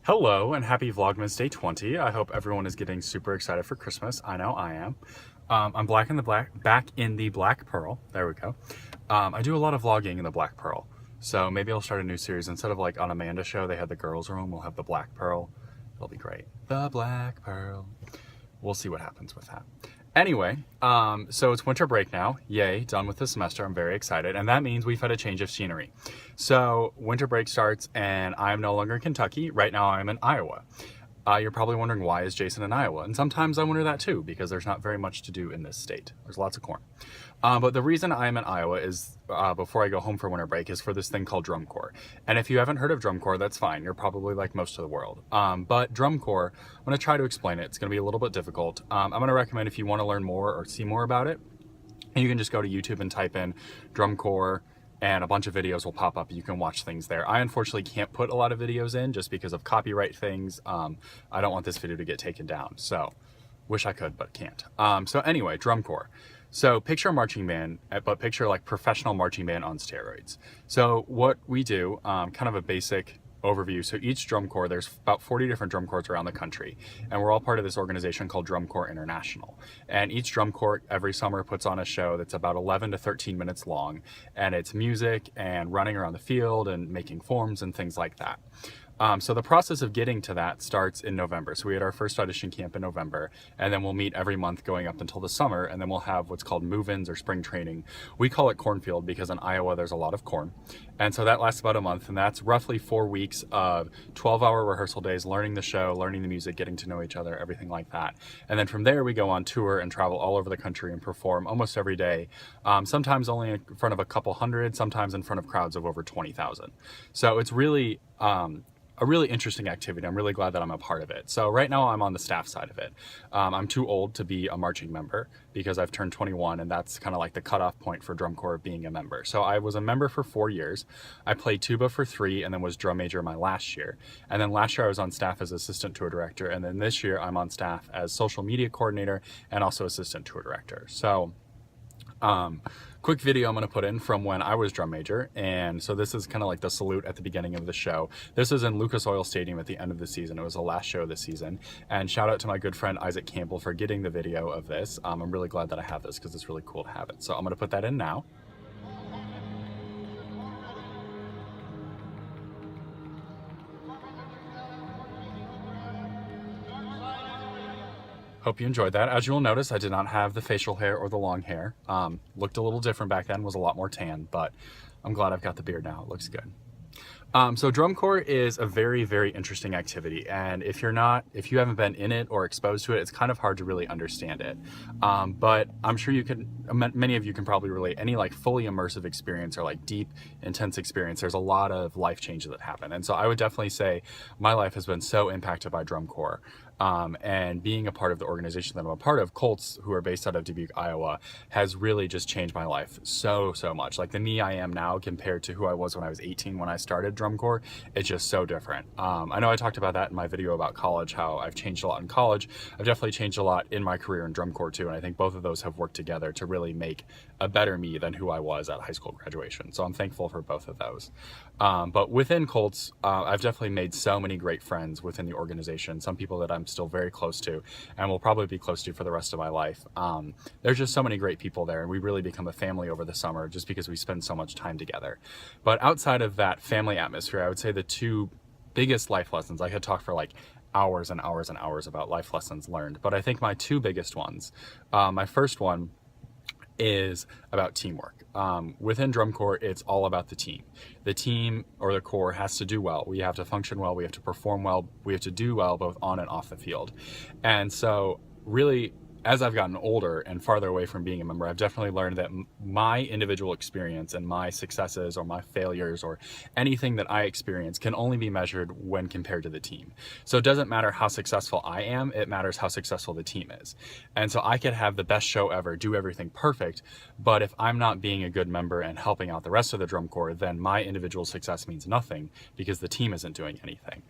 Hello and happy Vlogmas Day 20. I hope everyone is getting super excited for Christmas. I know I am. I'm back in the Black Pearl. There we go. I do a lot of vlogging in the Black Pearl. So maybe I'll start a new series. Instead of like on Amanda's show, they had the girls room. We'll have the Black Pearl. It'll be great. The Black Pearl. We'll see what happens with that. Anyway, so it's winter break now. Yay, done with the semester. I'm very excited. And that means we've had a change of scenery. So winter break starts and I'm no longer in Kentucky. Right now I'm in Iowa. You're probably wondering, why is Jason in Iowa? And sometimes I wonder that too, because there's not very much to do in this state. There's lots of corn. But the reason I'm in Iowa is, before I go home for winter break, is for this thing called drum corps. And if you haven't heard of drum corps, that's fine. You're probably like most of the world. But drum corps, I'm going to try to explain it. It's going to be a little bit difficult. I'm going to recommend, if you want to learn more or see more about it, you can just go to YouTube and type in drum corps, and a bunch of videos will pop up. You can watch things there. I unfortunately can't put a lot of videos in just because of copyright things. I don't want this video to get taken down. So wish I could, but can't. So anyway, drum corps. So picture a marching band, but picture like professional marching band on steroids. So what we do, kind of a basic overview. So each drum corps, there's about 40 different drum corps around the country, and we're all part of this organization called Drum Corps International. And each drum corps every summer puts on a show that's about 11 to 13 minutes long, and it's music and running around the field and making forms and things like that. So the process of getting to that starts in November. So we had our first audition camp in November, and then we'll meet every month going up until the summer, and then we'll have what's called move-ins or spring training. We call it cornfield because in Iowa there's a lot of corn. And so that lasts about a month, and that's roughly 4 weeks of 12-hour rehearsal days, learning the show, learning the music, getting to know each other, everything like that. And then from there we go on tour and travel all over the country and perform almost every day, sometimes only in front of a couple hundred, sometimes in front of crowds of over 20,000. So it's really a really interesting activity. I'm really glad that I'm a part of it. So right now I'm on the staff side of it. I'm too old to be a marching member because I've turned 21, and that's kind of like the cutoff point for drum corps being a member. So I was a member for 4 years. I played tuba for 3 and then was drum major my last year. And then last year I was on staff as assistant tour director. And then this year I'm on staff as social media coordinator and also assistant tour director. So quick video I'm going to put in from when I was drum major. And so this is kind of like the salute at the beginning of the show. This is in Lucas Oil Stadium at the end of the season. It was the last show of the season. And shout out to my good friend Isaac Campbell for getting the video of this. I'm really glad that I have this because it's really cool to have it. So I'm going to put that in now. Hope you enjoyed that. As you will notice, I did not have the facial hair or the long hair. Looked a little different back then, was a lot more tan, but I'm glad I've got the beard now. It looks good. So drum corps is a very, very interesting activity. And if you haven't been in it or exposed to it, it's kind of hard to really understand it. But I'm sure many of you can probably relate. Any like fully immersive experience or like deep, intense experience, there's a lot of life changes that happen. And so I would definitely say my life has been so impacted by drum corps. And being a part of the organization that I'm a part of, Colts, who are based out of Dubuque, Iowa, has really just changed my life so much. Like the me I am now compared to who I was when I was 18 when I started drum corps, it's just so different. I know I talked about that in my video about college, how I've changed a lot in college. I've definitely changed a lot in my career in drum corps too, and I think both of those have worked together to really make a better me than who I was at high school graduation. So I'm thankful for both of those. But within Colts, I've definitely made so many great friends within the organization. Some people that I'm still very close to and will probably be close to for the rest of my life. There's just so many great people there, and we really become a family over the summer just because we spend so much time together. But outside of that family atmosphere, I would say the two biggest life lessons, I could talk for like hours and hours and hours about life lessons learned, but I think my two biggest ones, my first one is about teamwork. Within drum corps, it's all about the team. The team or the corps has to do well. We have to function well. We have to perform well. We have to do well both on and off the field. And so really, as I've gotten older and farther away from being a member, I've definitely learned that my individual experience and my successes or my failures or anything that I experience can only be measured when compared to the team. So it doesn't matter how successful I am, it matters how successful the team is. And so I could have the best show ever, do everything perfect, but if I'm not being a good member and helping out the rest of the drum corps, then my individual success means nothing because the team isn't doing anything.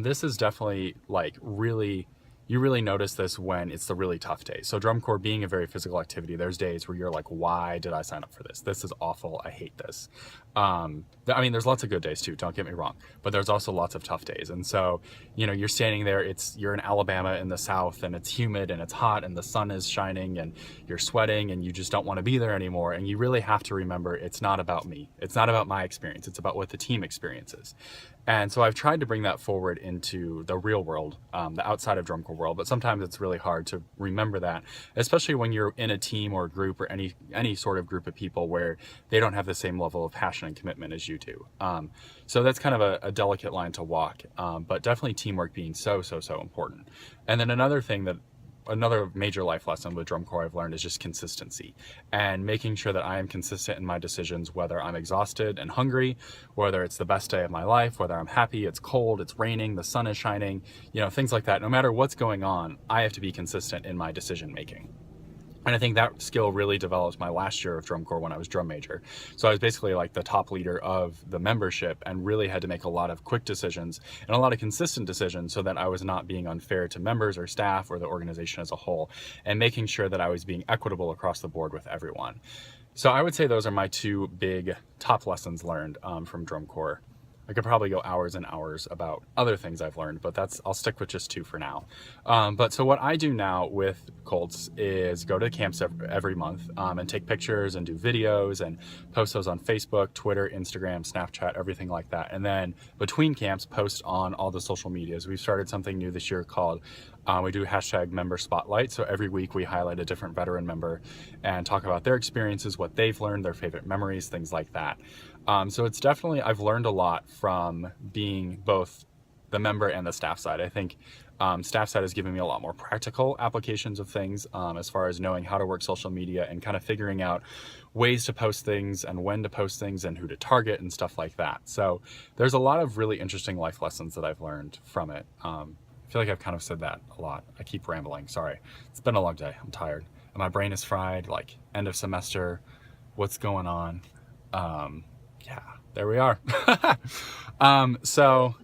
This is definitely like really you really notice this when it's the really tough days. So drum corps being a very physical activity, there's days where you're like, why did I sign up for this? This is awful. I hate this. I mean, there's lots of good days too, don't get me wrong, but there's also lots of tough days. And so, you know, you're standing there, you're in Alabama in the South, and it's humid and it's hot and the sun is shining and you're sweating and you just don't want to be there anymore. And you really have to remember, it's not about me. It's not about my experience. It's about what the team experiences. And so I've tried to bring that forward into the real world, the outside of drum corps world, but sometimes it's really hard to remember that, especially when you're in a team or a group or any sort of group of people where they don't have the same level of passion and commitment as you do. So that's kind of a delicate line to walk, but definitely teamwork being so important. And then another major life lesson with drum corps I've learned is just consistency and making sure that I am consistent in my decisions, whether I'm exhausted and hungry, whether it's the best day of my life, whether I'm happy, it's cold, it's raining, the sun is shining, you know, things like that. No matter what's going on, I have to be consistent in my decision making. And I think that skill really developed my last year of drum corps when I was drum major. So I was basically like the top leader of the membership and really had to make a lot of quick decisions and a lot of consistent decisions so that I was not being unfair to members or staff or the organization as a whole, and making sure that I was being equitable across the board with everyone. So I would say those are my two big top lessons learned from drum corps. I could probably go hours and hours about other things I've learned, but I'll stick with just two for now. But so what I do now with Colts is go to camps every month and take pictures and do videos and post those on Facebook, Twitter, Instagram, Snapchat, everything like that. And then between camps, post on all the social medias. We've started something new this year called we do hashtag member spotlight. So every week we highlight a different veteran member and talk about their experiences, what they've learned, their favorite memories, things like that. So it's definitely, I've learned a lot from being both the member and the staff side. I think staff side has given me a lot more practical applications of things as far as knowing how to work social media and kind of figuring out ways to post things and when to post things and who to target and stuff like that. So there's a lot of really interesting life lessons that I've learned from it. I feel like I've kind of said that a lot. I keep rambling, sorry. It's been a long day, I'm tired. And my brain is fried, like end of semester, what's going on? Yeah, there we are. So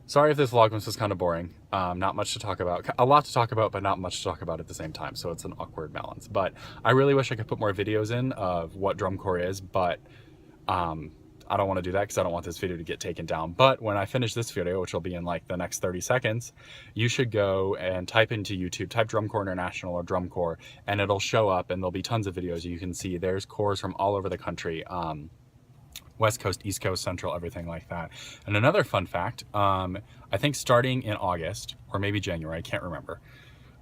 sorry if this Vlogmas was kind of boring. Not much to talk about, a lot to talk about, but not much to talk about at the same time. So it's an awkward balance, but I really wish I could put more videos in of what drum corps is, but I don't want to do that because I don't want this video to get taken down. But when I finish this video, which will be in like the next 30 seconds, you should go and type into YouTube, type Drum Corps International or Drum Corps, and it'll show up and there'll be tons of videos you can see. There's corps from all over the country. West Coast, East Coast, Central, everything like that. And another fun fact, I think starting in August or maybe January, I can't remember,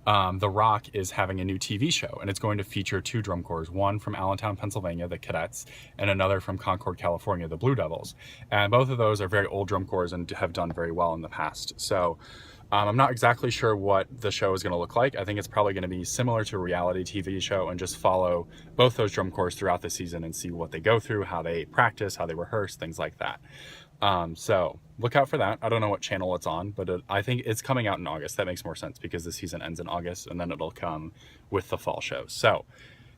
The Rock is having a new TV show, and it's going to feature two drum corps, one from Allentown, Pennsylvania, the Cadets, and another from Concord, California, the Blue Devils. And both of those are very old drum corps and have done very well in the past. So I'm not exactly sure what the show is going to look like. I think it's probably going to be similar to a reality TV show and just follow both those drum corps throughout the season and see what they go through, how they practice, how they rehearse, things like that. So look out for that. I don't know what channel it's on, but I think it's coming out in August. That makes more sense because the season ends in August and then it'll come with the fall show. So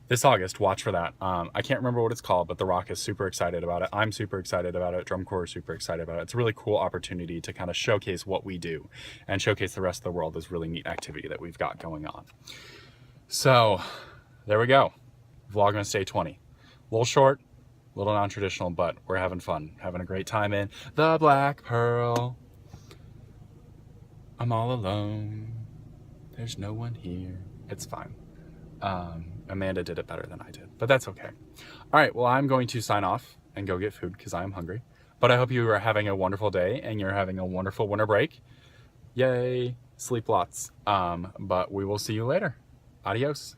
this August, watch for that. I can't remember what it's called, but The Rock is super excited about it. I'm super excited about it. Drum corps is super excited about it. It's a really cool opportunity to kind of showcase what we do and showcase the rest of the world. This really neat activity that we've got going on. So there we go. Vlogmas Day 20. A little short, a little non-traditional, but we're having fun, having a great time in the Black Pearl. I'm all alone. There's no one here. It's fine. Amanda did it better than I did, but that's okay. All right, well, I'm going to sign off and go get food because I am hungry. But I hope you are having a wonderful day and you're having a wonderful winter break. Yay, sleep lots. But we will see you later. Adios.